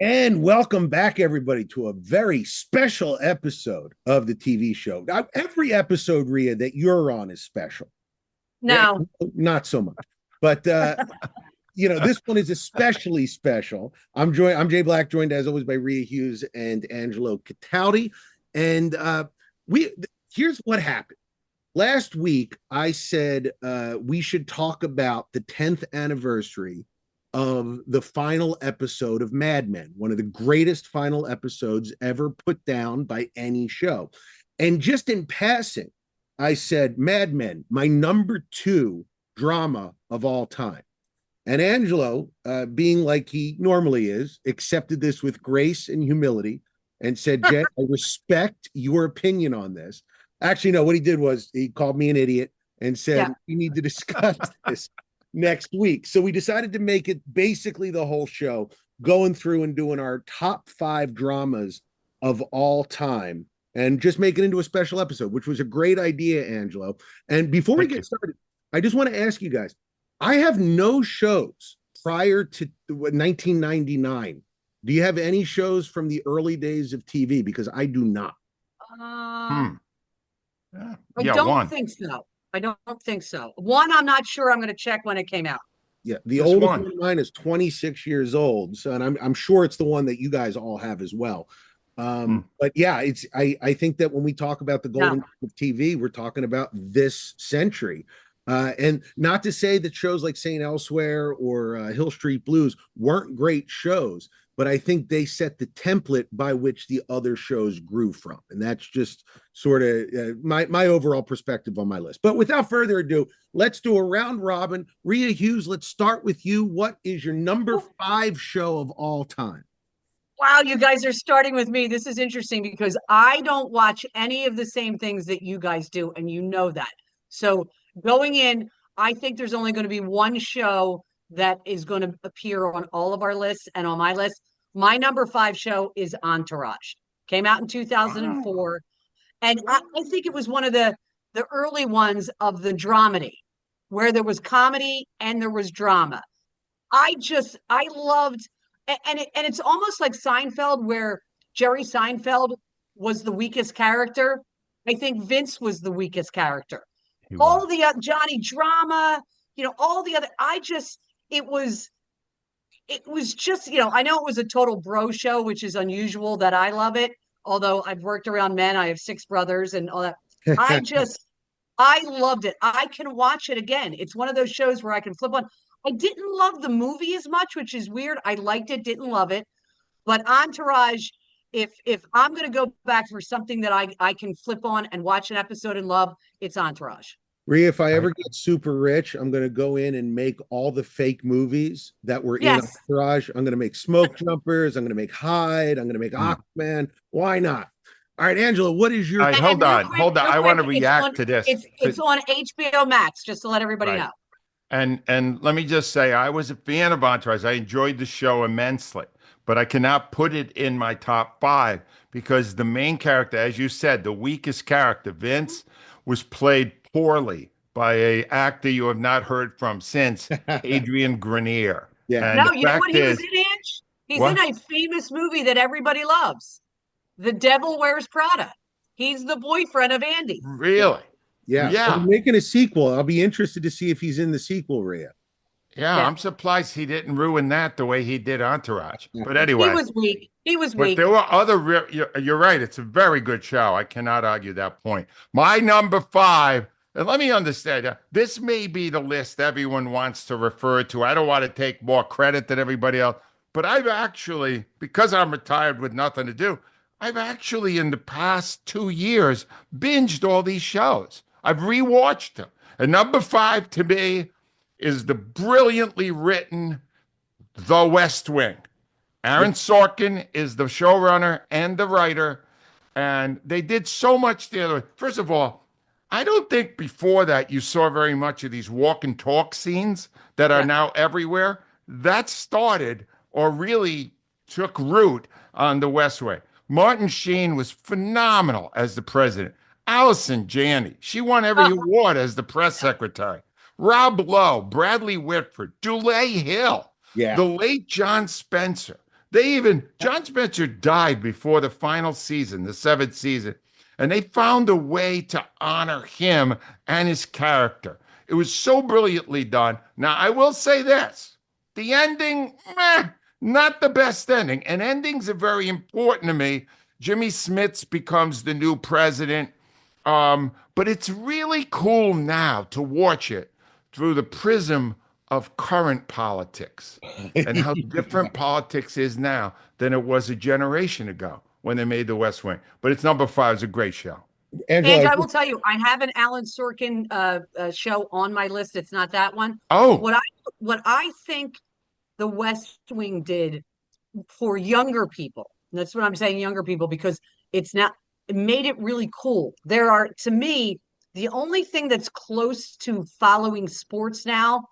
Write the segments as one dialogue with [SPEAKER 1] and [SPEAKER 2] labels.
[SPEAKER 1] And welcome back, everybody, to a very special episode of the TV show. Now, every episode, Rhea, that you're on is special.
[SPEAKER 2] No.
[SPEAKER 1] Not so much, but this one is especially special. I'm Jay Black, joined as always by Rhea Hughes and Angelo Cataldi. And we here's what happened. Last week, I said we should talk about the 10th anniversary of the final episode of Mad Men, one of the greatest final episodes ever put down by any show. And just in passing, I said, Mad Men, my number 2 drama of all time. And Angelo, being like he normally is, accepted this with grace and humility and said, Jay, I respect your opinion on this. Actually, no, what he did was he called me an idiot and said, we need to discuss this next week. So we decided to make it basically the whole show, going through and doing our top 5 dramas of all time and just make it into a special episode, which was a great idea, Angelo. And before we get started, I just want to ask you guys, I have no shows prior to 1999. Do you have any shows from the early days of TV? Because I do not.
[SPEAKER 2] I don't think so. I don't think so. One, I'm not sure. I'm going to check when it came out.
[SPEAKER 1] Yeah, the oldest one of mine is 26 years old, so and I'm sure it's the one that you guys all have as well. But yeah, it's I think that when we talk about the golden age of TV, we're talking about this century. And not to say that shows like St. Elsewhere or Hill Street Blues weren't great shows, but I think they set the template by which the other shows grew from. And that's just sort of my overall perspective on my list. But without further ado, let's do a round robin. Rhea Hughes, let's start with you. What is your number 5 show of all time?
[SPEAKER 2] Wow, you guys are starting with me. This is interesting because I don't watch any of the same things that you guys do, and you know that. So going in, I think there's only going to be one show that is going to appear on all of our lists and on my list. My number 5 show is Entourage. Came out in 2004. And I think it was one of the early ones of the dramedy, where there was comedy and there was drama. I loved, and it's almost like Seinfeld, where Jerry Seinfeld was the weakest character. I think Vince was the weakest character. All the Johnny drama, all the other, it was just, I know it was a total bro show, which is unusual that I love it. Although I've worked around men, I have 6 brothers and all that. I loved it. I can watch it again. It's one of those shows where I can flip on. I didn't love the movie as much, which is weird. I liked it, didn't love it. But Entourage, if I'm going to go back for something that I can flip on and watch an episode and love, it's Entourage.
[SPEAKER 1] Rhea, if I ever get super rich, I'm going to go in and make all the fake movies that were in Entourage. I'm going to make Smoke Jumpers. I'm going to make Hyde. I'm going to make Aquaman. Why not? All right, Angela, what is your...
[SPEAKER 3] hold on. I want to react to this.
[SPEAKER 2] It's on HBO Max, just to let everybody know.
[SPEAKER 3] And let me just say, I was a fan of Entourage. I enjoyed the show immensely, but I cannot put it in my top 5 because the main character, as you said, the weakest character, Vince, was played poorly by an actor you have not heard from since, Adrian Grenier.
[SPEAKER 1] Yeah.
[SPEAKER 2] And no, you know what he was in, Ange? He's in a famous movie that everybody loves, The Devil Wears Prada. He's the boyfriend of Andy.
[SPEAKER 3] Really?
[SPEAKER 1] Yeah. I'm making a sequel. I'll be interested to see if he's in the sequel, Rhea.
[SPEAKER 3] Yeah, I'm surprised he didn't ruin that the way he did Entourage. But anyway.
[SPEAKER 2] He was weak.
[SPEAKER 3] But there were other... You're right. It's a very good show. I cannot argue that point. My number 5... And let me understand, this may be the list everyone wants to refer to. I don't want to take more credit than everybody else. But I've actually, because I'm retired with nothing to do, I've actually, in the past 2 years, binged all these shows. I've rewatched them. And number 5 to me is the brilliantly written The West Wing. Aaron Sorkin is the showrunner and the writer. And they did so much the other way. First of all, I don't think before that you saw very much of these walk and talk scenes that are now everywhere. That started or really took root on The West Wing. Martin Sheen was phenomenal as the president. Allison Janney, she won every award as the press secretary. Rob Lowe, Bradley Whitford, Dulé Hill, the late John Spencer, John Spencer died before the final season, the seventh season, and they found a way to honor him and his character. It was so brilliantly done. Now, I will say this, the ending, not the best ending. And endings are very important to me. Jimmy Smits becomes the new president. But it's really cool now to watch it through the prism of current politics and how different politics is now than it was a generation ago when they made The West Wing. But it's number 5. It's a great show.
[SPEAKER 2] Angelo, and I will tell you, I have an Alan Sorkin show on my list. It's not that one.
[SPEAKER 3] Oh,
[SPEAKER 2] what I think The West Wing did for younger people. And that's what I'm saying, younger people, because it made it really cool. There are, to me, the only thing that's close to following sports now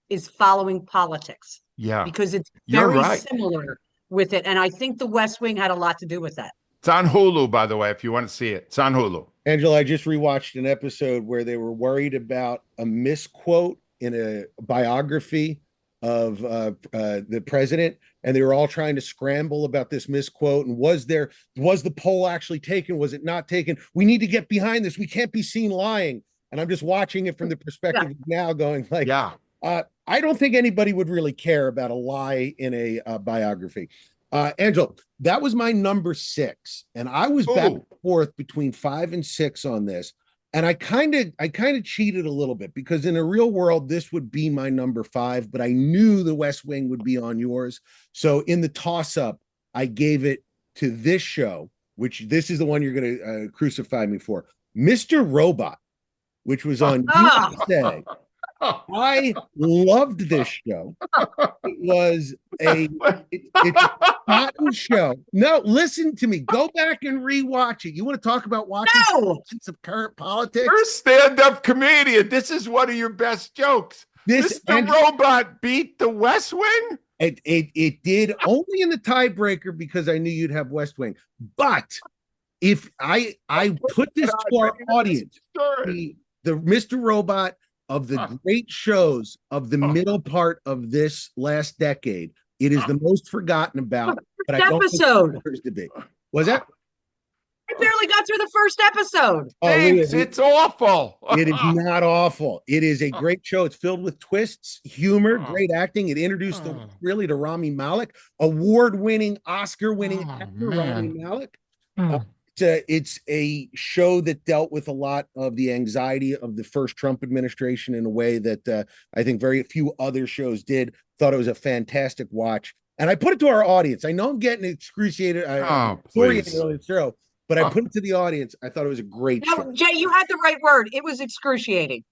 [SPEAKER 2] is following politics.
[SPEAKER 3] Yeah.
[SPEAKER 2] Because it's very similar with it. And I think The West Wing had a lot to do with that.
[SPEAKER 3] It's on Hulu, by the way, if you want to see it. It's on Hulu.
[SPEAKER 1] Angela, I just rewatched an episode where they were worried about a misquote in a biography of the president, and they were all trying to scramble about this misquote. And was the poll actually taken? Was it not taken? We need to get behind this. We can't be seen lying. And I'm just watching it from the perspective of now going like, I don't think anybody would really care about a lie in a biography. Angela, that was my number 6. And I was back and forth between 5 and 6 on this. And I kind of cheated a little bit because in a real world, this would be my number 5, but I knew The West Wing would be on yours. So in the toss-up, I gave it to this show, which this is the one you're going to crucify me for, Mr. Robot, which was on USA. I loved this show. It was it's a cotton show. No, listen to me. Go back and rewatch it. You want to talk about watching sense of current politics?
[SPEAKER 3] You're a stand-up comedian. This is one of your best jokes. Mr. Robot beat The West Wing?
[SPEAKER 1] It did only in the tiebreaker because I knew you'd have West Wing. But if I put this to our audience, the Mr. Robot of the great shows of the middle part of this last decade, it is the most forgotten about. But I don't think it deserves to be. Was that?
[SPEAKER 2] I barely got through the first episode.
[SPEAKER 3] It's awful.
[SPEAKER 1] It is not awful. It is a great show. It's filled with twists, humor, great acting. It introduced really to Rami Malek, award-winning, Oscar-winning actor Rami Malek. It's a show that dealt with a lot of the anxiety of the first Trump administration in a way that I think very few other shows did. Thought it was a fantastic watch. And I put it to our audience. I know I'm getting excruciated. Show, but I put it to the audience. I thought it was a great show.
[SPEAKER 2] Jay, you had the right word. It was excruciating.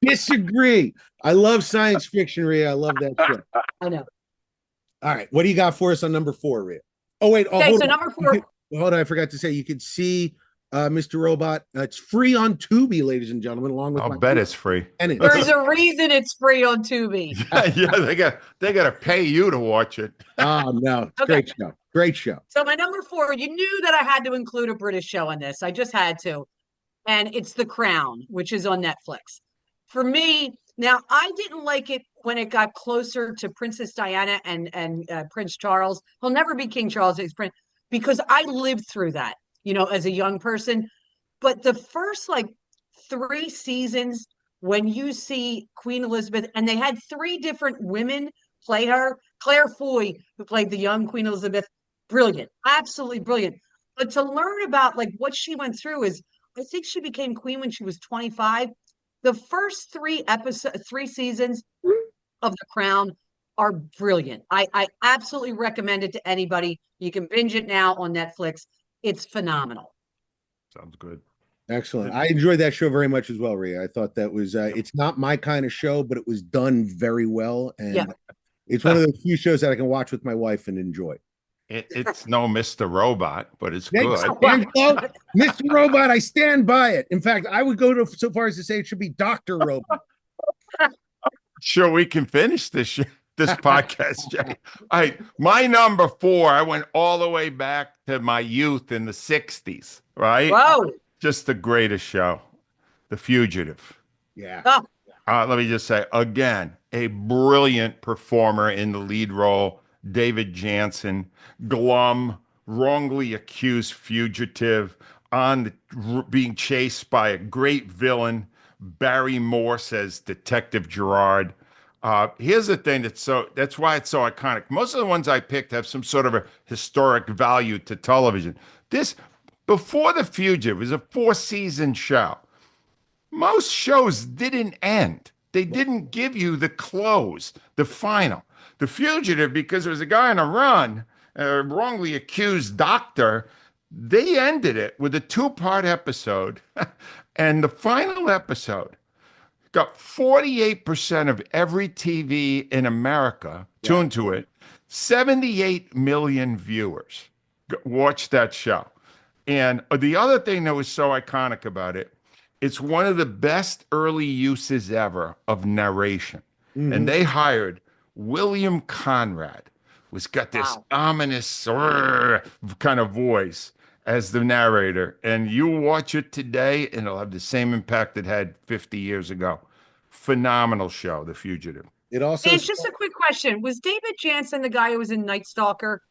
[SPEAKER 1] Disagree. I love science fiction, Rhea. I love that show.
[SPEAKER 2] I know.
[SPEAKER 1] All right. What do you got for us on number 4, Rhea? Oh, wait.
[SPEAKER 2] Okay, so number 4.
[SPEAKER 1] Hold on. I forgot to say, you could see Mr. Robot. It's free on Tubi, ladies and gentlemen, along with
[SPEAKER 3] I'll bet it's free.
[SPEAKER 2] There's a reason it's free on Tubi.
[SPEAKER 3] They got to pay you to watch it.
[SPEAKER 1] Oh, no. Great show. Great show.
[SPEAKER 2] So my number 4, you knew that I had to include a British show on this. I just had to. And it's The Crown, which is on Netflix. For me, now, I didn't like it when it got closer to Princess Diana and Prince Charles. He'll never be King Charles, he's Prince, because I lived through that, as a young person. But the first 3 seasons, when you see Queen Elizabeth, and they had 3 different women play her. Claire Foy, who played the young Queen Elizabeth, brilliant, absolutely brilliant. But to learn about what she went through is, I think she became queen when she was 25. The first 3 seasons of The Crown are brilliant. I absolutely recommend it to anybody. You can binge it now on Netflix. It's phenomenal.
[SPEAKER 3] Sounds good.
[SPEAKER 1] Excellent. I enjoyed that show very much as well, Rhea. I thought that was, it's not my kind of show, but it was done very well. And it's one of those few shows that I can watch with my wife and enjoy.
[SPEAKER 3] It's no Mr. Robot, but it's good.
[SPEAKER 1] Mr. Robot, I stand by it. In fact, I would go so far as to say it should be Dr. Robot.
[SPEAKER 3] Sure, we can finish this podcast, Jay. All right, my number 4, I went all the way back to my youth in the 60s, right?
[SPEAKER 2] Whoa.
[SPEAKER 3] Just the greatest show, The Fugitive.
[SPEAKER 1] Yeah.
[SPEAKER 2] Oh.
[SPEAKER 3] Let me just say, again, a brilliant performer in the lead role, David Jansen, glum, wrongly accused fugitive, being chased by a great villain, Barry Morse as Detective Gerard. Here's the thing that's why it's so iconic. Most of the ones I picked have some sort of a historic value to television. This Before The Fugitive was a 4-season show. Most shows didn't end. They didn't give you the close, the final. The Fugitive, because there was a guy on a run, a wrongly accused doctor, they ended it with a 2-part episode. And the final episode got 48% of every TV in America tuned to it. 78 million viewers watched that show. And the other thing that was so iconic about it, it's one of the best early uses ever of narration. And they hired William Conrad, who's got this ominous kind of voice as the narrator. And you watch it today, and it'll have the same impact it had 50 years ago. Phenomenal show, The Fugitive.
[SPEAKER 1] It also
[SPEAKER 2] It's just a quick question. Was David Jansen the guy who was in Night Stalker?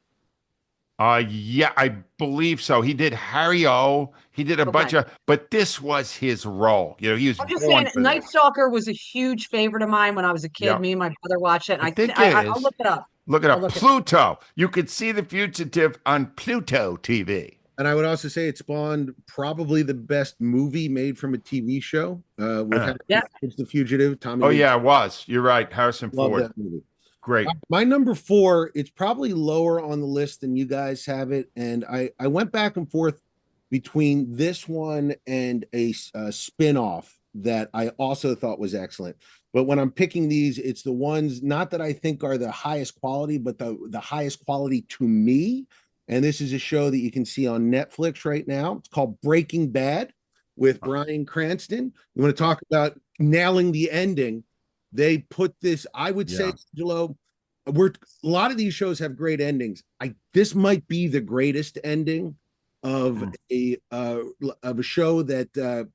[SPEAKER 3] Yeah, I believe so. He did Harry O. He did a bunch of, but this was his role. You know, he was
[SPEAKER 2] I'm just
[SPEAKER 3] born
[SPEAKER 2] saying,
[SPEAKER 3] for
[SPEAKER 2] Night
[SPEAKER 3] this.
[SPEAKER 2] Stalker was a huge favorite of mine when I was a kid.
[SPEAKER 3] Yeah.
[SPEAKER 2] Me and my brother watched it. And
[SPEAKER 3] I think
[SPEAKER 2] I'll look it up.
[SPEAKER 3] Look it
[SPEAKER 2] I'll
[SPEAKER 3] up.
[SPEAKER 2] look it
[SPEAKER 3] Pluto. You could see The Fugitive on Pluto TV.
[SPEAKER 1] And I would also say it spawned probably the best movie made from a TV show. With it's The Fugitive. Tommy.
[SPEAKER 3] Oh, yeah, it was. You're right. Harrison
[SPEAKER 1] Love
[SPEAKER 3] Ford.
[SPEAKER 1] that movie.
[SPEAKER 3] Great.
[SPEAKER 1] My number 4, it's probably lower on the list than you guys have it. And I went back and forth between this one and a spin-off that I also thought was excellent. But when I'm picking these, it's the ones not that I think are the highest quality, but the highest quality to me. And this is a show that you can see on Netflix right now. It's called Breaking Bad with Bryan Cranston. You want to talk about nailing the ending? They put this, I would say, Angelo, a lot of these shows have great endings. This might be the greatest ending of a show that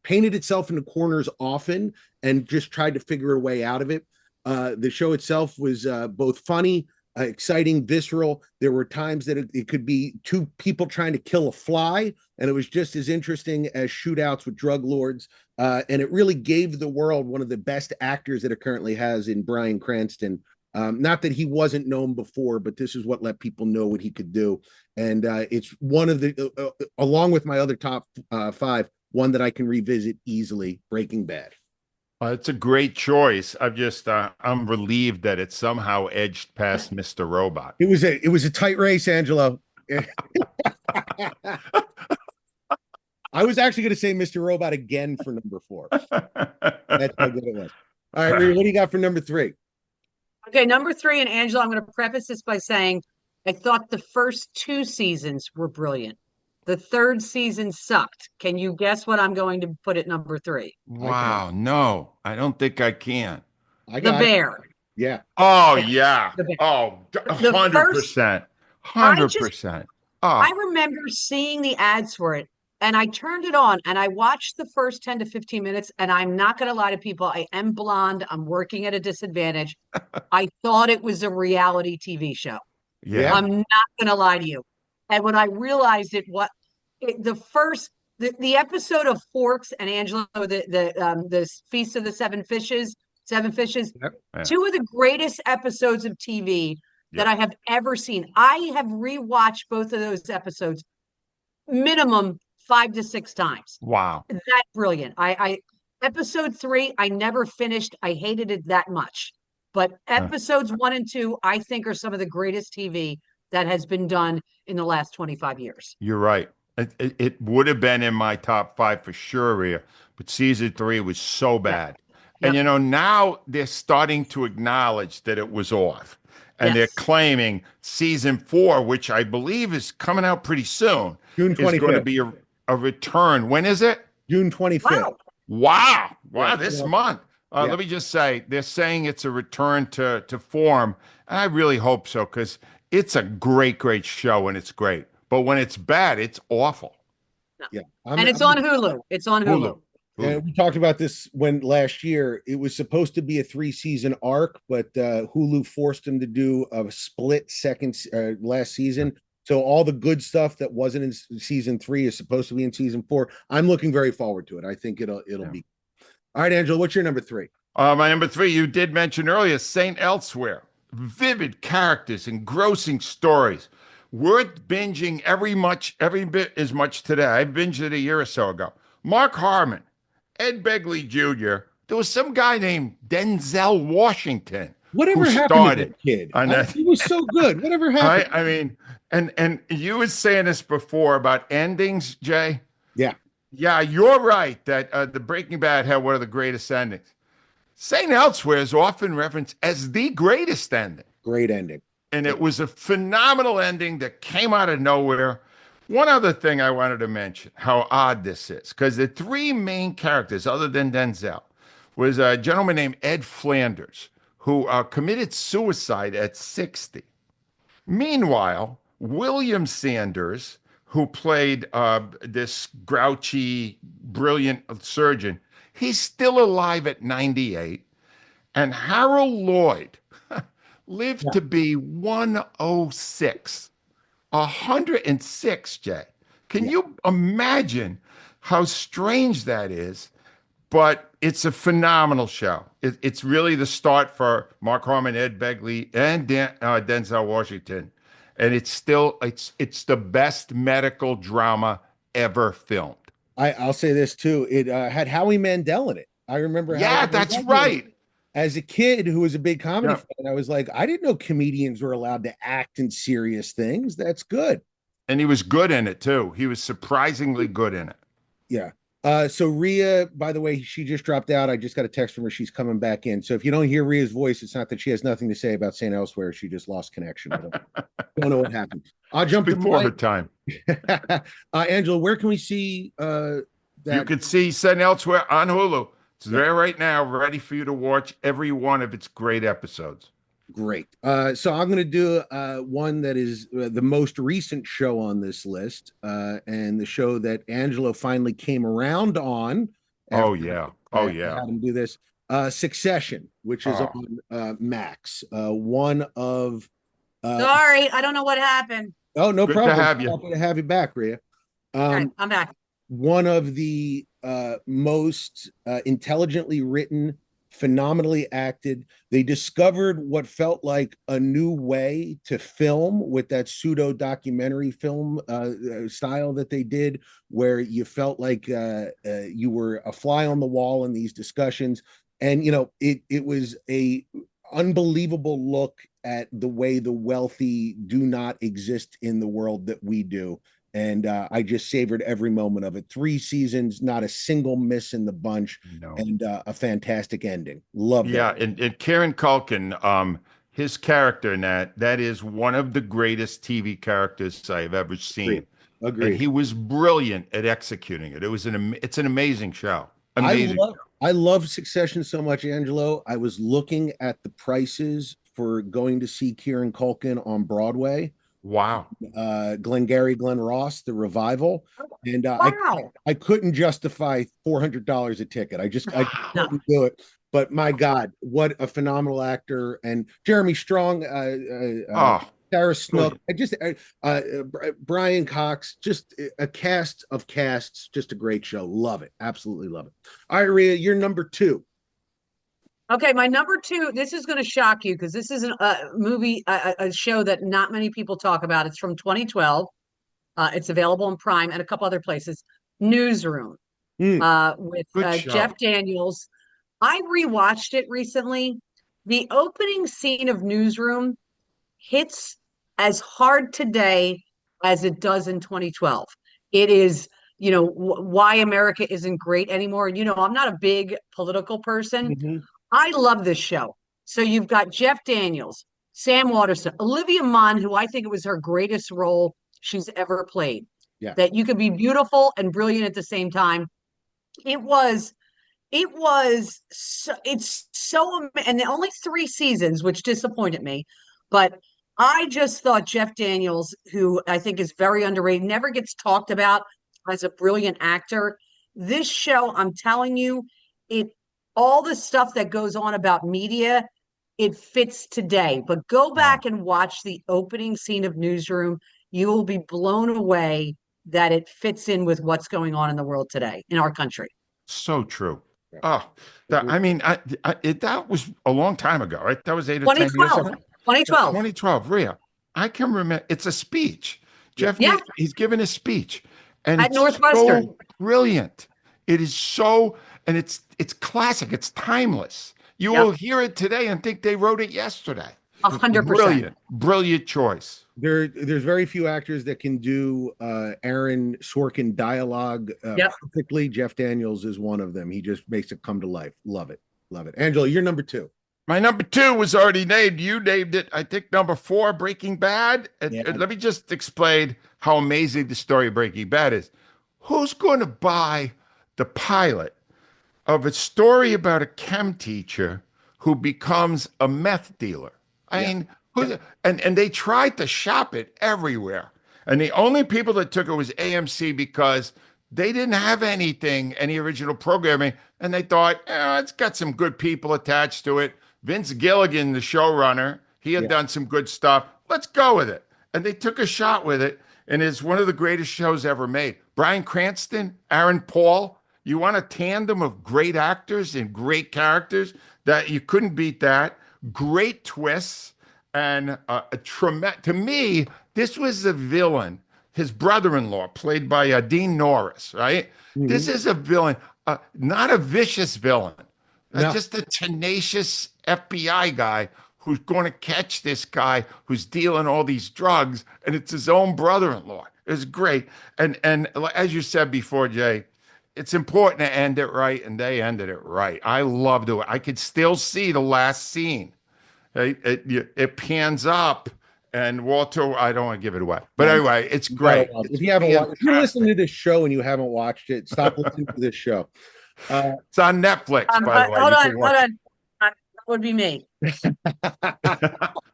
[SPEAKER 1] painted itself into corners often and just tried to figure a way out of it. The show itself was both funny, exciting, visceral. There were times that it could be 2 people trying to kill a fly, and it was just as interesting as shootouts with drug lords. And it really gave the world one of the best actors that it currently has in Bryan Cranston. Not that he wasn't known before, but this is what let people know what he could do. And it's one of the, along with my other top 5, one that I can revisit easily, Breaking Bad.
[SPEAKER 3] It's a great choice. I'm relieved that it somehow edged past Mr. Robot.
[SPEAKER 1] It was a tight race, Angelo. I was actually going to say Mr. Robot again for number 4. That's how good it was. All right, Rhea, what do you got for number 3?
[SPEAKER 2] Okay, number 3, and Angela, I'm going to preface this by saying I thought the first 2 seasons were brilliant. The 3rd season sucked. Can you guess what I'm going to put at number 3?
[SPEAKER 3] Wow, no, I don't think I can.
[SPEAKER 2] The Bear.
[SPEAKER 1] Yeah.
[SPEAKER 3] Oh, yeah.
[SPEAKER 2] Oh,
[SPEAKER 3] 100%. 100%.
[SPEAKER 2] I remember seeing the ads for it, and I turned it on, and I watched the first 10 to 15 minutes, and I'm not going to lie to people. I am blonde. I'm working at a disadvantage. I thought it was a reality TV show.
[SPEAKER 3] Yeah.
[SPEAKER 2] I'm not going to lie to you. And when I realized the episode of Forks and Angelo, the Feast of the Seven Fishes, Yep. 2 of the greatest episodes of TV that I have ever seen. I have rewatched both of those episodes minimum 5 to 6 times.
[SPEAKER 3] Wow.
[SPEAKER 2] That brilliant. I episode 3, I never finished. I hated it that much. But episodes 1 and 2, I think, are some of the greatest TV that has been done in the last 25 years.
[SPEAKER 3] You're right. It would have been in my top 5 for sure, Rhea, but season 3 was so bad.
[SPEAKER 2] Yep.
[SPEAKER 3] And, now they're starting to acknowledge that it was off. And they're claiming season 4, which I believe is coming out pretty soon,
[SPEAKER 1] June 25th.
[SPEAKER 3] is going to be a return. When is it?
[SPEAKER 1] June 25th.
[SPEAKER 3] Wow.
[SPEAKER 1] Yeah,
[SPEAKER 3] this month. Let me just say, they're saying it's a return to form. And I really hope so, because it's a great, great show, and it's great. But when it's bad, it's awful.
[SPEAKER 1] Yeah.
[SPEAKER 2] And it's on Hulu. It's on Hulu.
[SPEAKER 3] Hulu.
[SPEAKER 1] And we talked about this when last year it was supposed to be a 3-season arc, but Hulu forced them to do a split second last season. So all the good stuff that wasn't in season 3 is supposed to be in season 4. I'm looking very forward to it. I think it'll be. All right, Angelo, what's your number 3?
[SPEAKER 3] My number 3, you did mention earlier, Saint Elsewhere. Vivid characters, engrossing stories. Worth binging every bit as much today. I binged it a year or so ago. Mark Harmon, Ed Begley Jr. There was some guy named Denzel Washington
[SPEAKER 1] Whatever
[SPEAKER 3] who
[SPEAKER 1] happened to
[SPEAKER 3] started
[SPEAKER 1] that kid?
[SPEAKER 3] on that.
[SPEAKER 1] He was so good. Whatever happened?
[SPEAKER 3] I mean, and you were saying this before about endings, Jay.
[SPEAKER 1] Yeah.
[SPEAKER 3] Yeah, you're right that the Breaking Bad had one of the greatest endings. Saint Elsewhere is often referenced as the greatest ending.
[SPEAKER 1] Great ending.
[SPEAKER 3] And it was a phenomenal ending that came out of nowhere. One other thing I wanted to mention, how odd this is, because the 3 main characters, other than Denzel, was a gentleman named Ed Flanders, who committed suicide at 60. Meanwhile, William Sanders, who played this grouchy, brilliant surgeon, he's still alive at 98. And Harold Lloyd lived to be 106. 106, Jay. Can you imagine how strange that is? But it's a phenomenal show. It's really the start for Mark Harmon, Ed Begley, and Denzel Washington. And it's the best medical drama ever filmed.
[SPEAKER 1] I'll say this too. It had Howie Mandel in it. I remember.
[SPEAKER 3] Yeah, that's right.
[SPEAKER 1] As a kid who was a big comedy fan, I was like, I didn't know comedians were allowed to act in serious things. That's good.
[SPEAKER 3] And he was good in it too. He was surprisingly good in it.
[SPEAKER 1] Yeah. So Rhea, by the way, she just dropped out. I just got a text from her. She's coming back in. So if you don't hear Rhea's voice, it's not that she has nothing to say about St. Elsewhere. She just lost connection. I don't know what happened. I'll jump
[SPEAKER 3] before her time.
[SPEAKER 1] Angela, where can we see that?
[SPEAKER 3] You could see St. Elsewhere on Hulu. It's there right now, ready for you to watch every one of its great episodes.
[SPEAKER 1] Great. So I'm going to do one that is the most recent show on this list, and the show that Angelo finally came around on.
[SPEAKER 3] Oh yeah. Oh yeah.
[SPEAKER 1] Had him do this. Succession, which is on Max. One of.
[SPEAKER 2] Sorry, I don't know what happened.
[SPEAKER 1] Oh, no
[SPEAKER 3] Good
[SPEAKER 1] problem.
[SPEAKER 3] to have you.
[SPEAKER 1] Happy to have you back, Rhea.
[SPEAKER 2] All right, I'm back.
[SPEAKER 1] One of the most intelligently written, phenomenally acted. They discovered what felt like a new way to film with that pseudo documentary film style that they did, where you felt like you were a fly on the wall in these discussions. And it was a unbelievable look at the way the wealthy do not exist in the world that we do. And I just savored every moment of it. 3 seasons, not a single miss in the bunch, and a fantastic ending. Love that.
[SPEAKER 3] Yeah, and Kieran Culkin, his character in that is one of the greatest TV characters I've ever seen.
[SPEAKER 1] Agreed.
[SPEAKER 3] And he was brilliant at executing it. It's an amazing show. Amazing.
[SPEAKER 1] I love Succession so much, Angelo. I was looking at the prices for going to see Kieran Culkin on Broadway.
[SPEAKER 3] Wow.
[SPEAKER 1] Glenn Ross, the revival. And
[SPEAKER 2] Wow.
[SPEAKER 1] I couldn't justify $400 a ticket. I couldn't do it. But my God, what a phenomenal actor. And Jeremy Strong, Sarah Snook, Brian Cox, just a cast of casts, just a great show. Love it. Absolutely love it. All right, Rhea, you're number 2.
[SPEAKER 2] Okay, my number 2, this is going to shock you because this is a movie, a show that not many people talk about. It's from 2012. It's available on Prime and a couple other places. Newsroom with Jeff Daniels. I rewatched it recently. The opening scene of Newsroom hits as hard today as it does in 2012. It is, why America isn't great anymore. And, I'm not a big political person.
[SPEAKER 1] Mm-hmm.
[SPEAKER 2] I love this show. So you've got Jeff Daniels, Sam Waterston, Olivia Munn, who I think it was her greatest role she's ever played.
[SPEAKER 1] Yeah.
[SPEAKER 2] That you could be beautiful and brilliant at the same time. It's so, and only 3 seasons, which disappointed me. But I just thought Jeff Daniels, who I think is very underrated, never gets talked about as a brilliant actor. This show, I'm telling you, it all the stuff that goes on about media, it fits today. But go
[SPEAKER 3] Oh,
[SPEAKER 2] back and watch the opening scene of Newsroom. You will be blown away that it fits in with what's going on in the world today, in our country.
[SPEAKER 3] so true.
[SPEAKER 1] Yeah.
[SPEAKER 3] Oh, I mean, that was a long time ago, right? That was 8 or 10 years
[SPEAKER 2] 2012.
[SPEAKER 3] ago.
[SPEAKER 2] 2012.
[SPEAKER 3] 2012, Rhea. I can remember. It's a speech.
[SPEAKER 1] Yeah.
[SPEAKER 2] Yeah,
[SPEAKER 3] He's given a speech, and
[SPEAKER 2] at
[SPEAKER 3] it's
[SPEAKER 2] Northwestern.
[SPEAKER 3] so brilliant. It is so, and it's classic. It's timeless. You
[SPEAKER 2] Yep.
[SPEAKER 3] will hear it today and think they wrote it yesterday.
[SPEAKER 2] 100%.
[SPEAKER 3] Brilliant, brilliant choice.
[SPEAKER 1] There's very few actors that can do Aaron Sorkin dialogue
[SPEAKER 2] Yep.
[SPEAKER 1] perfectly. Jeff Daniels is one of them. He just makes it come to life. Love it. Love it. Angela, you're number 2.
[SPEAKER 3] My number 2 was already named. You named it. I think number 4, Breaking Bad. And let me just explain how amazing the story of Breaking Bad is. Who's going to buy the pilot of a story about a chem teacher who becomes a meth dealer? I mean, and they tried to shop it everywhere. And the only people that took it was AMC because they didn't have any original programming. And they thought, it's got some good people attached to it. Vince Gilligan, the showrunner, he had done some good stuff. Let's go with it. And they took a shot with it. And it's one of the greatest shows ever made. Bryan Cranston, Aaron Paul. You want a tandem of great actors and great characters that you couldn't beat that. Great twists and to me, this was the villain, his brother-in-law, played by Dean Norris, right?
[SPEAKER 1] Mm-hmm.
[SPEAKER 3] This is a villain, not a vicious villain,
[SPEAKER 1] No.
[SPEAKER 3] just a tenacious FBI guy who's going to catch this guy who's dealing all these drugs, and it's his own brother-in-law. It's great. And as you said before, Jay, it's important to end it right, and they ended it right. I loved it. I could still see the last scene. It pans up, and Walter, I don't want to give it away. But anyway, it's great.
[SPEAKER 1] If you haven't watched, if you're listening to this show and you haven't watched it, stop listening to this show.
[SPEAKER 3] It's on Netflix, by the way.
[SPEAKER 2] Hold on. That would be me.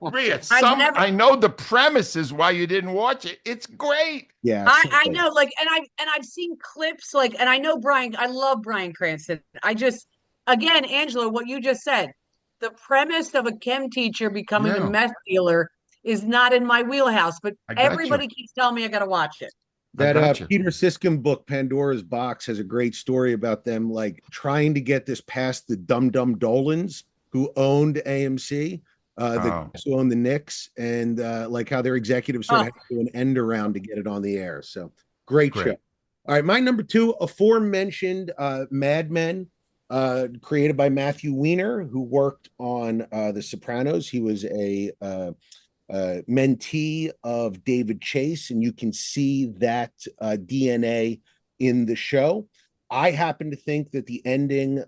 [SPEAKER 3] Rhea,
[SPEAKER 2] I've
[SPEAKER 3] I know the premise is why you didn't watch it. It's great.
[SPEAKER 1] Yeah,
[SPEAKER 2] I know, like, and I've seen clips, like, and I know I love Bryan Cranston. Again, Angelo, what you just said, the premise of a chem teacher becoming a meth dealer is not in my wheelhouse, but everybody keeps telling me I got to watch it.
[SPEAKER 1] That Peter Siskin book, Pandora's Box, has a great story about them like trying to get this past the Dum Dum Dolans who owned AMC, who owned the Knicks, and like how their executives sort of had to do an end around to get it on the air. So great show. All right, my number 2, aforementioned Mad Men, created by Matthew Weiner, who worked on The Sopranos. He was a mentee of David Chase, and you can see that DNA in the show. I happen to think that the ending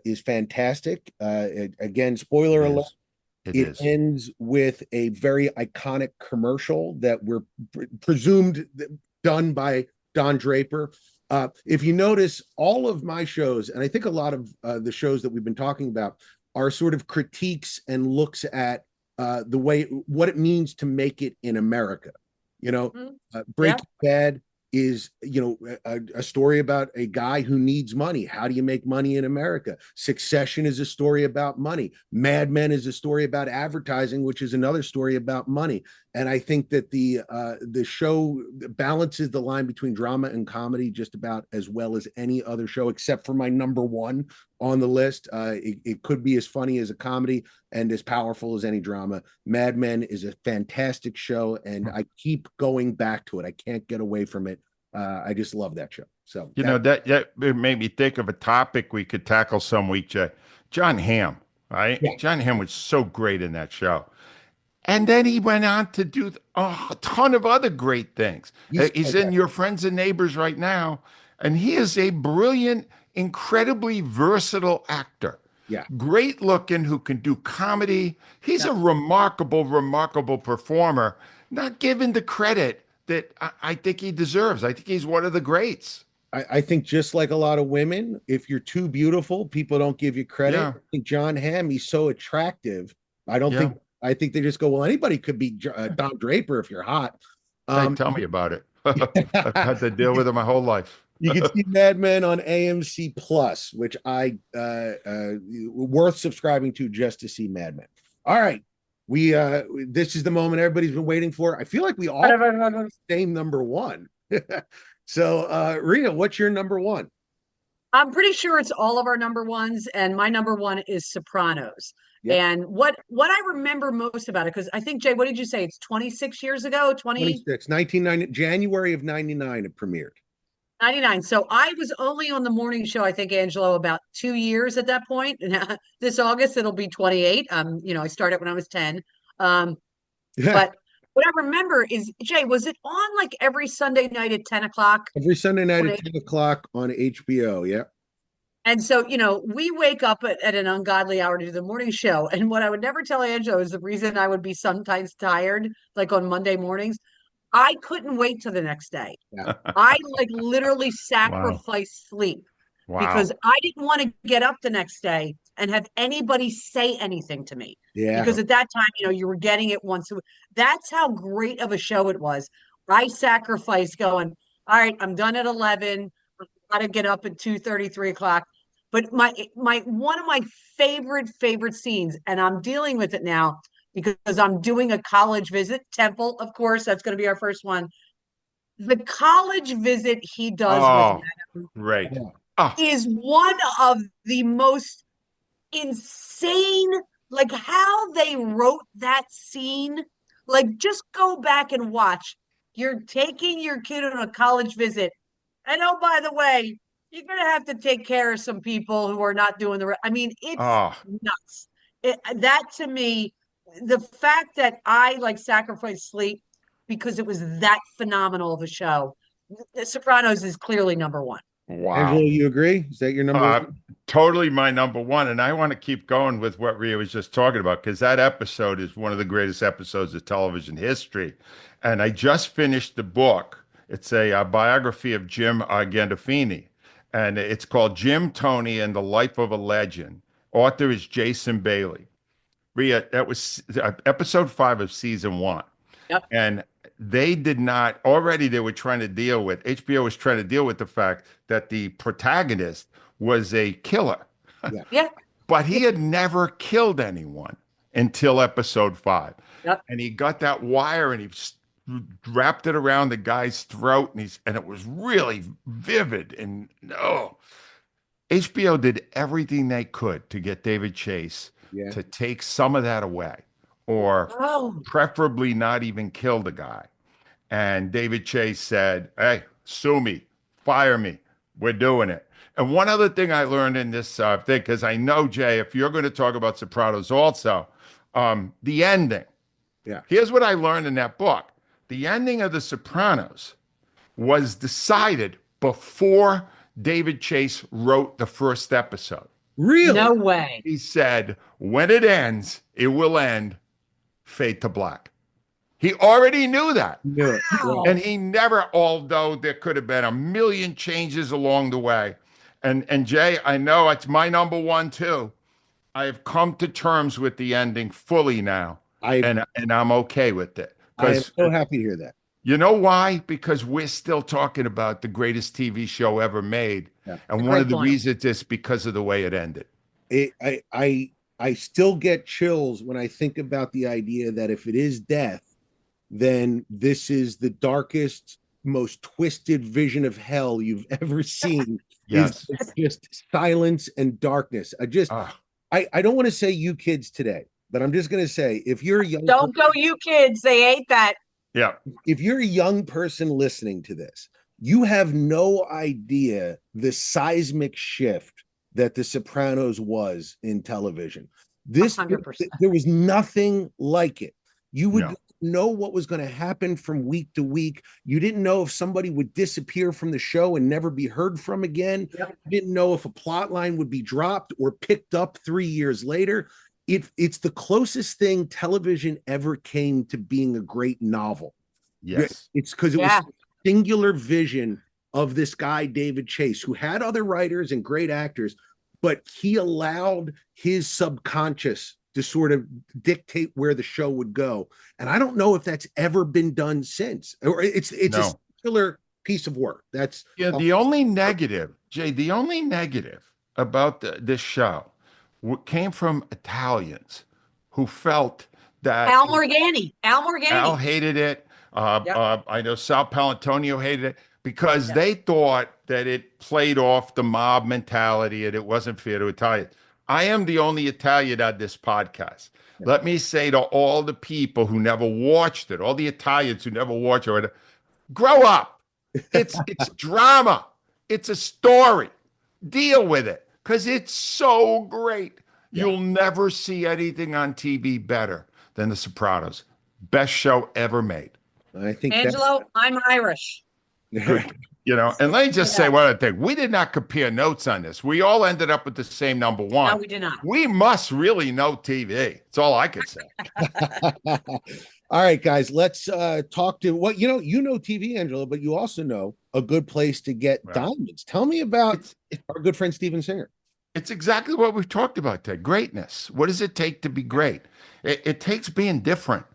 [SPEAKER 1] is fantastic. Again, spoiler alert, it ends with a very iconic commercial that we're presumed done by Don Draper. If you notice, all of my shows, and I think a lot of the shows that we've been talking about, are sort of critiques and looks at what it means to make it in America. Breaking Bad is, a story about a guy who needs money. How do you make money in America? Succession is a story about money. Mad Men is a story about advertising, which is another story about money. And I think that the show balances the line between drama and comedy just about as well as any other show, except for my number 1 on the list. It could be as funny as a comedy and as powerful as any drama. Mad Men is a fantastic show, and I keep going back to it. I can't get away from it. I just love that show. So
[SPEAKER 3] that made me think of a topic we could tackle some week, Jay. John Hamm, right? Yeah. John Hamm was so great in that show. And then he went on to do a ton of other great things. He's in Your Friends and Neighbors right now, and he is a brilliant, incredibly versatile actor.
[SPEAKER 1] Yeah.
[SPEAKER 3] Great looking, who can do comedy. He's a remarkable, remarkable performer, not given the credit that I think he deserves. I think he's one of the greats.
[SPEAKER 1] I think just like a lot of women, if you're too beautiful, people don't give you credit. Yeah. I think John Hamm, he's so attractive. I think they just go, well, anybody could be Don Draper if you're hot.
[SPEAKER 3] Tell me about it. I've had to deal with it my whole life.
[SPEAKER 1] You can see Mad Men on AMC Plus, which I worth subscribing to just to see Mad Men. All right. We this is the moment everybody's been waiting for. I feel like we all same number one. So Rhea, what's your number one?
[SPEAKER 2] I'm pretty sure it's all of our number ones, and my number one is Sopranos.
[SPEAKER 1] Yep.
[SPEAKER 2] And what I remember most about it, because I think, Jay, what did you say? It's 26 years ago,
[SPEAKER 1] 26, 1990, January of 99 it premiered.
[SPEAKER 2] 99. So I was only on the morning show, I think, Angelo, about 2 years at that point. And this August it'll be 28. I started when I was 10. But what I remember is, Jay, was it on like every Sunday night at 10 o'clock?
[SPEAKER 1] Every Sunday night at 10 o'clock on HBO. Yeah.
[SPEAKER 2] And so, we wake up at an ungodly hour to do the morning show. And what I would never tell Angelo is the reason I would be sometimes tired, like on Monday mornings, I couldn't wait till the next day.
[SPEAKER 1] Yeah.
[SPEAKER 2] I like literally sacrificed sleep because I didn't want to get up the next day and have anybody say anything to me.
[SPEAKER 1] Yeah.
[SPEAKER 2] Because at that time, you were getting it once. That's how great of a show it was. I sacrificed going, all right, I'm done at 11. I got to get up at 2:30, 3 o'clock. But my one of my favorite scenes, and I'm dealing with it now because I'm doing a college visit. Temple, of course, that's going to be our first one. The college visit he does with
[SPEAKER 3] Madam
[SPEAKER 2] is one of the most insane, like how they wrote that scene. Like, just go back and watch. You're taking your kid on a college visit. And oh, by the way, you're going to have to take care of some people who are not doing the right. I mean, it's nuts. That to me, the fact that I like sacrificed sleep because it was that phenomenal of a show. The Sopranos is clearly number one.
[SPEAKER 3] Wow.
[SPEAKER 1] Angelo, you agree? Is that your number one?
[SPEAKER 3] Totally my number one. And I want to keep going with what Rhea was just talking about, because that episode is one of the greatest episodes of television history. And I just finished the book. It's a biography of Jim Gandolfini, and it's called Jim, Tony, and the Life of a Legend. Author is Jason Bailey. Rhea, that was episode 5 of season 1.
[SPEAKER 2] Yep.
[SPEAKER 3] And they were trying to deal with, HBO was trying to deal with the fact that the protagonist was a killer.
[SPEAKER 2] Yeah.
[SPEAKER 3] But he had never killed anyone until episode 5.
[SPEAKER 2] Yep.
[SPEAKER 3] And he got that wire and he wrapped it around the guy's throat, and it was really vivid. And HBO did everything they could to get David Chase to take some of that away, or preferably not even kill the guy. And David Chase said, "Hey, sue me, fire me, we're doing it." And one other thing I learned in this thing, because I know, Jay, if you're going to talk about Sopranos also, the ending.
[SPEAKER 1] Yeah.
[SPEAKER 3] Here's what I learned in that book. The ending of The Sopranos was decided before David Chase wrote the first episode.
[SPEAKER 1] Really?
[SPEAKER 2] No way.
[SPEAKER 3] He said, when it ends, it will end fade to black. He already knew that.
[SPEAKER 1] Yeah.
[SPEAKER 2] Wow.
[SPEAKER 3] And he never, although there could have been a million changes along the way. And Jay, I know it's my number one too. I have come to terms with the ending fully now. And I'm okay with it.
[SPEAKER 1] I am so happy to hear that.
[SPEAKER 3] You know why? Because we're still talking about the greatest TV show ever made.
[SPEAKER 1] Yeah.
[SPEAKER 3] And one of the reasons is because of the way it ended.
[SPEAKER 1] I still get chills when I think about the idea that if it is death, then this is the darkest, most twisted vision of hell you've ever seen.
[SPEAKER 3] Yes.
[SPEAKER 1] It's just silence and darkness. I don't want to say you kids today, but I'm just going to say, if you're a young
[SPEAKER 2] Don't go you kids. They hate that.
[SPEAKER 3] Yeah.
[SPEAKER 1] If you're a young person listening to this, you have no idea the seismic shift that The Sopranos was in television. This
[SPEAKER 2] 100%.
[SPEAKER 1] There was nothing like it. You would know what was going to happen from week to week. You didn't know if somebody would disappear from the show and never be heard from again.
[SPEAKER 2] Yep.
[SPEAKER 1] You didn't know if a plot line would be dropped or picked up 3 years later. It's the closest thing television ever came to being a great novel.
[SPEAKER 3] Yes.
[SPEAKER 1] It's because it was a singular vision of this guy, David Chase, who had other writers and great actors, but he allowed his subconscious to sort of dictate where the show would go. And I don't know if that's ever been done since, or it's a singular piece of work. That's
[SPEAKER 3] Yeah, the only negative, Jay, the only negative about this show came from Italians who felt that
[SPEAKER 2] Al Morgani. Al
[SPEAKER 3] Al
[SPEAKER 2] Morgani.
[SPEAKER 3] hated it.
[SPEAKER 2] Yep.
[SPEAKER 3] I know Sal Palantonio hated it because
[SPEAKER 2] Yeah.
[SPEAKER 3] they thought that it played off the mob mentality and it wasn't fair to Italians. I am the only Italian on this podcast. Let me say to all the people who never watched it, all the Italians who never watched it, grow up. It's drama. It's a story. Deal with it because it's so great.
[SPEAKER 1] Yeah.
[SPEAKER 3] You'll never see anything on TV better than The Sopranos. Best show ever made.
[SPEAKER 1] I think
[SPEAKER 2] Angelo, I'm Irish.
[SPEAKER 3] Good. You know, and let me just say one other thing. We did not compare notes on this. We all ended up with the same number one.
[SPEAKER 2] No, we did not.
[SPEAKER 3] We must really know TV. That's all I could say.
[SPEAKER 1] All right, guys, let's talk to what you know TV, Angelo, but you also know a good place to get diamonds. Tell me about our good friend Steven Singer.
[SPEAKER 3] It's exactly what we've talked about, Ted. Greatness. What does it take to be great? It takes being different.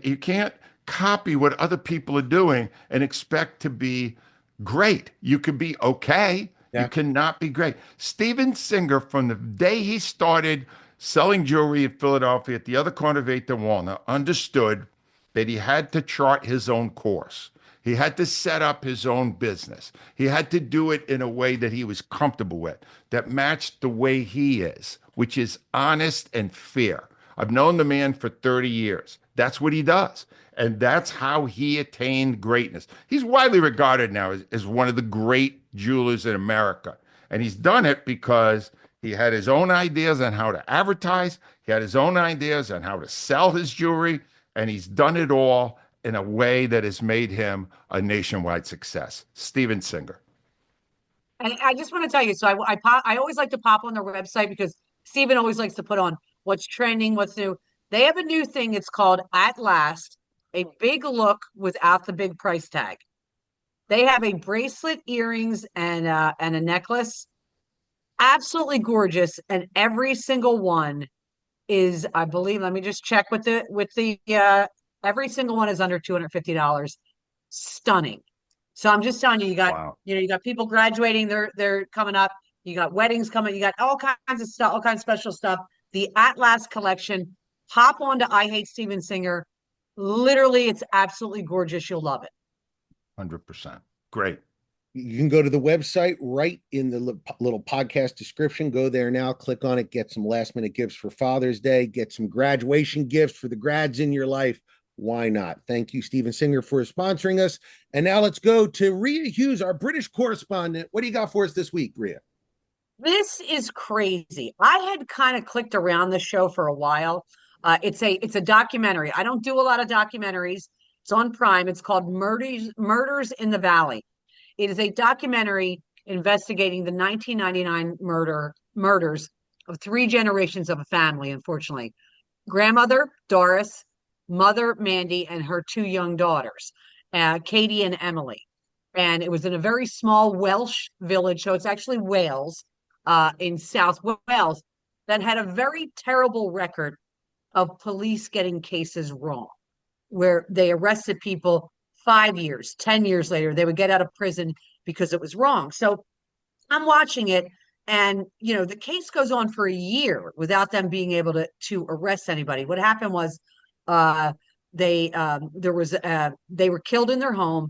[SPEAKER 3] You can't copy what other people are doing and expect to be great. You could be okay.
[SPEAKER 1] Yeah.
[SPEAKER 3] You cannot be great. Steven Singer, from the day he started selling jewelry in Philadelphia at the other corner of 8th and Walnut, understood that he had to chart his own course. He had to set up his own business. He had to do it in a way that he was comfortable with, that matched the way he is, which is honest and fair. I've known the man for 30 years. That's what he does. And that's how he attained greatness. He's widely regarded now as one of the great jewelers in America. And he's done it because he had his own ideas on how to advertise. He had his own ideas on how to sell his jewelry. And he's done it all in a way that has made him a nationwide success. Steven Singer.
[SPEAKER 2] And I just want to tell you, so I always like to pop on their website because Steven always likes to put on what's trending, what's new. They have a new thing. It's called At Last, a big look without the big price tag. They have a bracelet, earrings, and a necklace. Absolutely gorgeous. And every single one is, I believe, let me just check with the every single one is under $250. Stunning. So I'm just telling you, you got you got people graduating, they're coming up, you got weddings coming, you got all kinds of stuff, all kinds of special stuff. The At Last collection, hop on to I Hate Steven Singer. Literally, it's absolutely gorgeous. You'll love it.
[SPEAKER 3] 100%. Great.
[SPEAKER 1] You can go to the website right in the little podcast description. Go there now, click on it, get some last minute gifts for Father's Day, get some graduation gifts for the grads in your life. Why not? Thank you, Steven Singer, for sponsoring us. And now let's go to Rhea Hughes, our British correspondent. What do you got for us this week, Rhea?
[SPEAKER 2] This is crazy. I had kind of clicked around the show for a while. It's a documentary. I don't do a lot of documentaries. It's on Prime. It's called Murders in the Valley. It is a documentary investigating the 1999 murders of 3 generations of a family, unfortunately. Grandmother, Doris, mother, Mandy, and her 2 young daughters, Katie and Emily. And it was in a very small Welsh village. So it's actually Wales, in South Wales, that had a very terrible record of police getting cases wrong, where they arrested people 5 years, 10 years later, they would get out of prison because it was wrong. So I'm watching it, and the case goes on for a year without them being able to arrest anybody. What happened was they were killed in their home,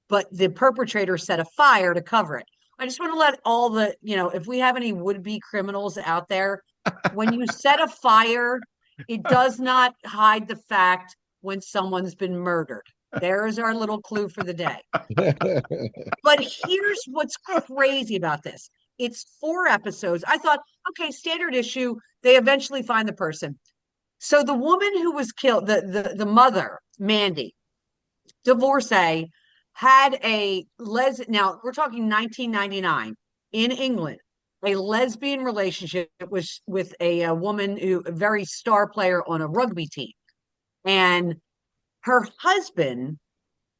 [SPEAKER 2] but the perpetrator set a fire to cover it. I just want to let all the, if we have any would-be criminals out there, when you set a fire, it does not hide the fact when someone's been murdered. There's our little clue for the day. But here's what's crazy about this. It's 4 episodes. I thought, okay, standard issue. They eventually find the person. So the woman who was killed, the mother, Mandy, divorcee, had now we're talking 1999 in England, a lesbian relationship with a woman a very star player on a rugby team. And her husband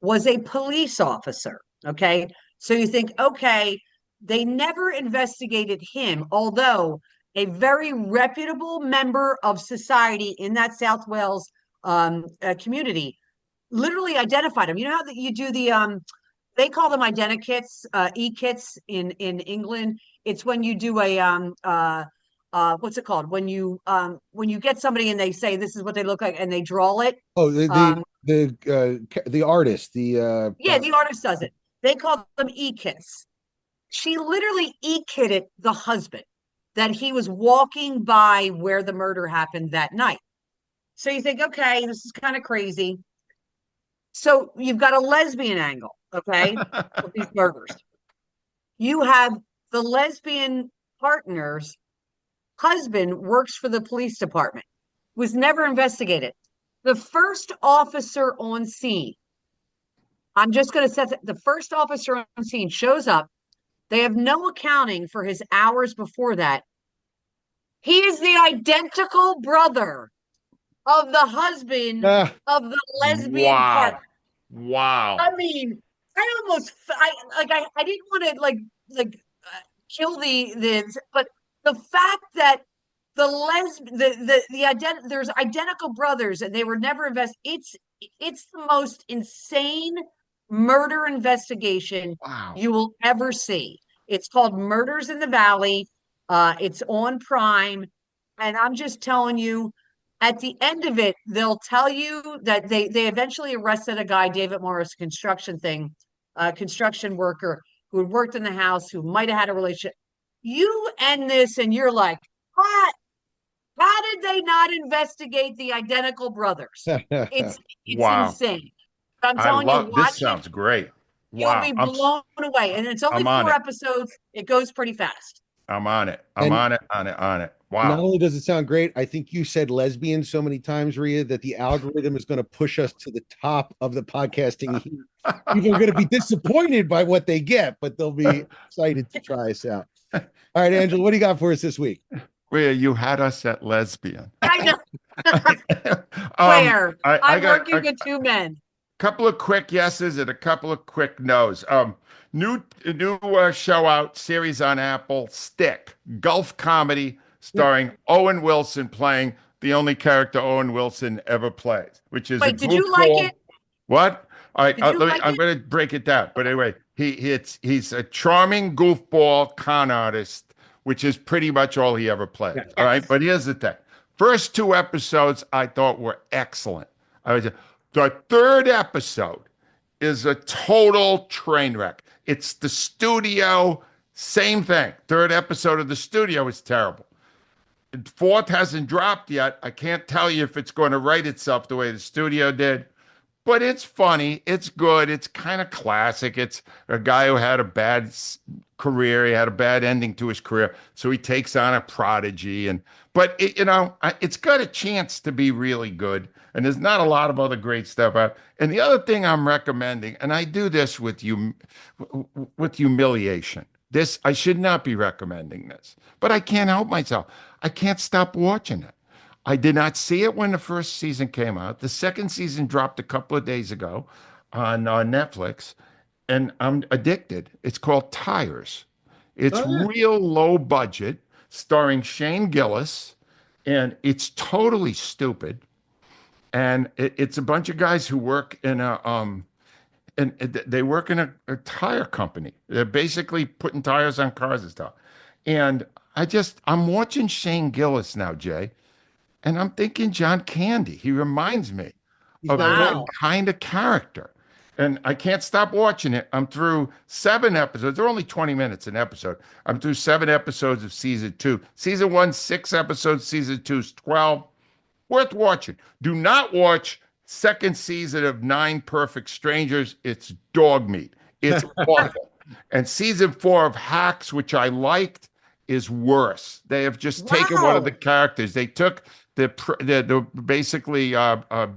[SPEAKER 2] was a police officer. Okay. So you think, okay, they never investigated him, although a very reputable member of society in that South Wales community literally identified him. You know how that you do they call them identikits, e-kits in England. It's when you do a what's it called? When you get somebody and they say this is what they look like and they draw it.
[SPEAKER 1] Oh,
[SPEAKER 2] Um,
[SPEAKER 1] the artist,
[SPEAKER 2] yeah, the artist does it. They call them e-kits. She literally e-kitted the husband that he was walking by where the murder happened that night. So you think, okay, this is kind of crazy. So you've got a lesbian angle, okay, with these murders. You have the lesbian partner's husband works for the police department, was never investigated. The first officer on scene, I'm just going to set the first officer on scene shows up. They have no accounting for his hours before that. He is the identical brother of the husband
[SPEAKER 1] ah,
[SPEAKER 2] of the lesbian
[SPEAKER 3] Wow.
[SPEAKER 2] partner.
[SPEAKER 3] Wow.
[SPEAKER 2] I mean, I didn't want to kill but the fact that there's identical brothers and they were never it's the most insane murder investigation
[SPEAKER 3] Wow.
[SPEAKER 2] you will ever see. It's called Murders in the Valley. It's on Prime, and I'm just telling you, at the end of it, they'll tell you that they eventually arrested a guy, David Morris, construction worker who had worked in the house, who might have had a relationship. You end this, and you're like, what? How did they not investigate the identical brothers? It's it's
[SPEAKER 3] Wow.
[SPEAKER 2] insane. But I'm
[SPEAKER 3] I
[SPEAKER 2] telling you,
[SPEAKER 3] love this.
[SPEAKER 2] watch it.
[SPEAKER 3] Sounds great.
[SPEAKER 2] You'll
[SPEAKER 3] Wow.
[SPEAKER 2] be blown away. And it's only
[SPEAKER 3] I'm on
[SPEAKER 2] 4
[SPEAKER 3] it.
[SPEAKER 2] episodes. It goes pretty fast.
[SPEAKER 3] I'm on it. I'm
[SPEAKER 1] and
[SPEAKER 3] on it. On it. On it.
[SPEAKER 1] not
[SPEAKER 3] Wow.
[SPEAKER 1] only does it sound great, I think you said lesbian so many times, Rhea, that the algorithm is going to push us to the top of the podcasting. People are going to be disappointed by what they get, but they'll be excited to try us out. All right, Angela, what do you got for us this week?
[SPEAKER 3] Rhea, you had us at lesbian.
[SPEAKER 2] I know.
[SPEAKER 3] I
[SPEAKER 2] I'm
[SPEAKER 3] got
[SPEAKER 2] working with 2 men.
[SPEAKER 3] couple of quick yeses and a couple of quick nos. New show out, series on Apple, Stick, Gulf comedy starring Owen Wilson playing the only character Owen Wilson ever plays, which is a
[SPEAKER 2] Wait, did you like
[SPEAKER 3] goofball.
[SPEAKER 2] it?
[SPEAKER 3] What? All right,
[SPEAKER 2] Did you like
[SPEAKER 3] I'm
[SPEAKER 2] it?
[SPEAKER 3] going to break it down. But anyway, he's a charming goofball con artist, which is pretty much all he ever played.
[SPEAKER 1] Yes.
[SPEAKER 3] All right, but here's the thing: first 2 episodes I thought were excellent. The third episode is a total train wreck. It's the studio, same thing. Third episode of the studio is terrible. Fourth hasn't dropped yet. I can't tell you if it's going to write itself the way the studio did, but it's funny. It's good. It's kind of classic. It's a guy who had a bad career. He had a bad ending to his career, so he takes on a prodigy. But it's got a chance to be really good. And there's not a lot of other great stuff out. And the other thing I'm recommending, and I do this with you, with humiliation. This I should not be recommending this, but I can't help myself. I can't stop watching it. I did not see it when the first season came out. The second season dropped a couple of days ago on Netflix, and I'm addicted. It's called Tires. It's real low budget, starring Shane Gillis, and it's totally stupid. And it's a bunch of guys who work in and they work in a tire company. They're basically putting tires on cars and stuff. And I'm watching Shane Gillis now, Jay, and I'm thinking John Candy. He reminds me of that
[SPEAKER 2] Wow.
[SPEAKER 3] kind of character. And I can't stop watching it. I'm through 7 episodes. They're only 20 minutes an episode. I'm through 7 episodes of season 2. Season 1, 6 episodes. Season 2's 12. Worth watching. Do not watch second season of 9 Perfect Strangers. It's dog meat. It's awful. And season 4 of Hacks, which I liked, is worse. They have just taken one of the characters. They took the basically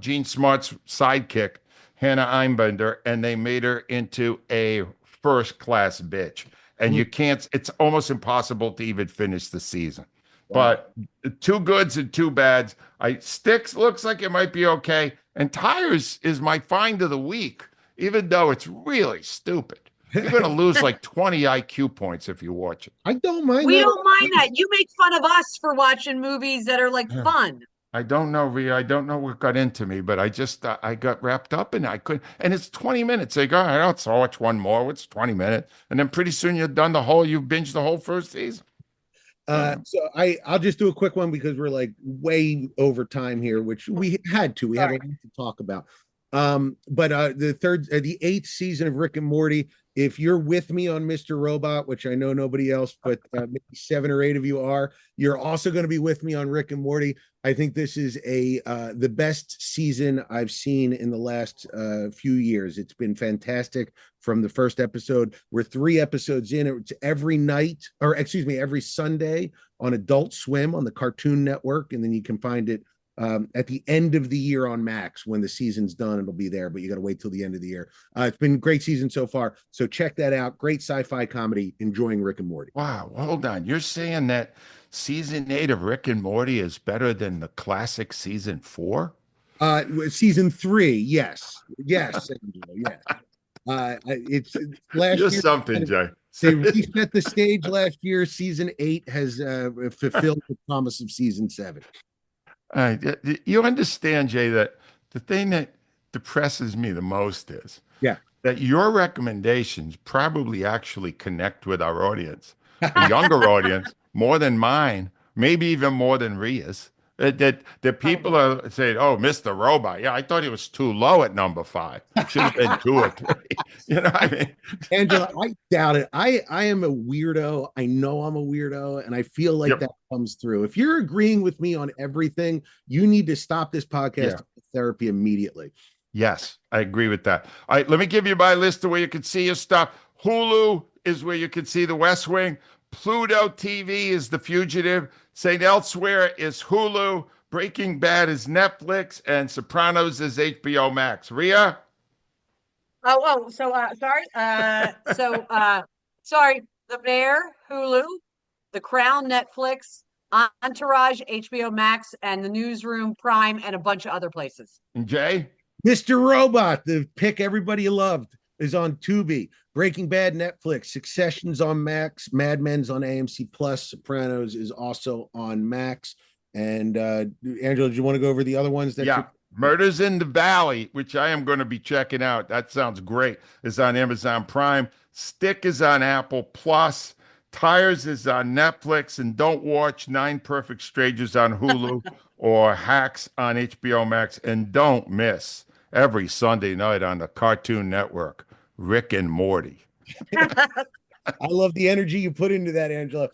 [SPEAKER 3] Gene Smart's sidekick, Hannah Einbender, and they made her into a first-class bitch. And you can't, it's almost impossible to even finish the season. But 2 goods and 2 bads. Sticks looks like it might be okay. And Tires is my find of the week, even though it's really stupid. You're going to lose like 20 IQ points if you watch it.
[SPEAKER 1] I don't mind
[SPEAKER 2] We
[SPEAKER 1] that.
[SPEAKER 2] don't mind that. You make fun of us for watching movies that are like fun.
[SPEAKER 3] I don't know, Rhea. I don't know what got into me, but I got wrapped up and I couldn't. And it's 20 minutes. They go, I don't so watch one more. It's 20 minutes, and then pretty soon you're done you binged the whole first season.
[SPEAKER 1] So I'll just do a quick one because we're like way over time here, which we had to. We had a lot to talk about. But the eighth season of Rick and Morty. If you're with me on Mr. Robot, which I know nobody else, but maybe 7 or 8 of you are, you're also going to be with me on Rick and Morty. I think this is the best season I've seen in the last few years. It's been fantastic from the first episode. We're 3 episodes in. It's every night, or excuse me, every Sunday on Adult Swim on the Cartoon Network, and then you can find it at the end of the year on Max. When the season's done, it'll be there, but you got to wait till the end of the year. It's been a great season so far, so check that out. Great sci-fi comedy. Enjoying Rick and Morty.
[SPEAKER 3] Wow, hold on. You're saying that season 8 of Rick and Morty is better than the classic season 4?
[SPEAKER 1] Season 3, yes, Angelo, yes. It's last
[SPEAKER 3] You're
[SPEAKER 1] year.
[SPEAKER 3] something, Jay.
[SPEAKER 1] They reset the stage last year. Season 8 has fulfilled the promise of season 7.
[SPEAKER 3] You understand, Jay, that the thing that depresses me the most is that your recommendations probably actually connect with our audience, a younger audience, more than mine, maybe even more than Rhea's. That people are saying, "Oh, Mr. Robot, yeah, I thought he was too low at number 5. Should have been 2 or 3." You know what I mean?
[SPEAKER 1] Angela, I doubt it. I am a weirdo. I know I'm a weirdo, and I feel like that comes through. If you're agreeing with me on everything, you need to stop this podcast therapy immediately.
[SPEAKER 3] Yes, I agree with that. All right, let me give you my list of where you can see your stuff. Hulu is where you can see The West Wing. Pluto TV is The Fugitive. St. Elsewhere is Hulu. Breaking Bad is Netflix. And Sopranos is HBO Max. Rhea?
[SPEAKER 2] Sorry. The Bear, Hulu. The Crown, Netflix. Entourage, HBO Max. And The Newsroom, Prime, and a bunch of other places.
[SPEAKER 3] And Jay?
[SPEAKER 1] Mr. Robot, the pick everybody loved, is on Tubi. Breaking Bad, Netflix. Succession's on Max. Mad Men's on AMC Plus. Sopranos is also on Max. And Angelo, do you want to go over the other ones?
[SPEAKER 3] Murders in the Valley, which I am going to be checking out. That sounds great. Is on Amazon Prime. Stick is on Apple Plus. Tires is on Netflix. And don't watch 9 Perfect Strangers on Hulu or Hacks on HBO Max. And don't miss every Sunday night on the Cartoon Network, Rick and Morty.
[SPEAKER 1] I love the energy you put into that, Angela.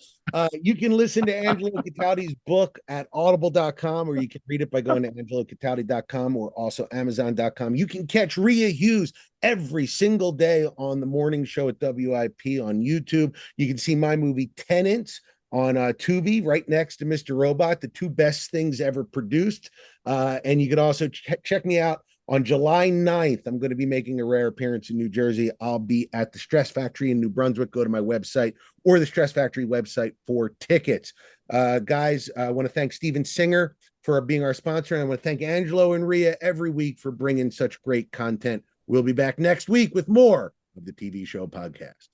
[SPEAKER 1] You can listen to Angelo Cataldi's book at audible.com, or you can read it by going to angelocataldi.com or also amazon.com. You can catch Rhea Hughes every single day on the morning show at WIP on YouTube. You can see my movie Tenants on Tubi, right next to Mr. Robot, the 2 best things ever produced. And you can also check me out on July 9th. I'm going to be making a rare appearance in New Jersey. I'll be at the Stress Factory in New Brunswick. Go to my website or the Stress Factory website for tickets. Guys, I want to thank Steven Singer for being our sponsor. And I want to thank Angelo and Rhea every week for bringing such great content. We'll be back next week with more of the TV Show Podcast.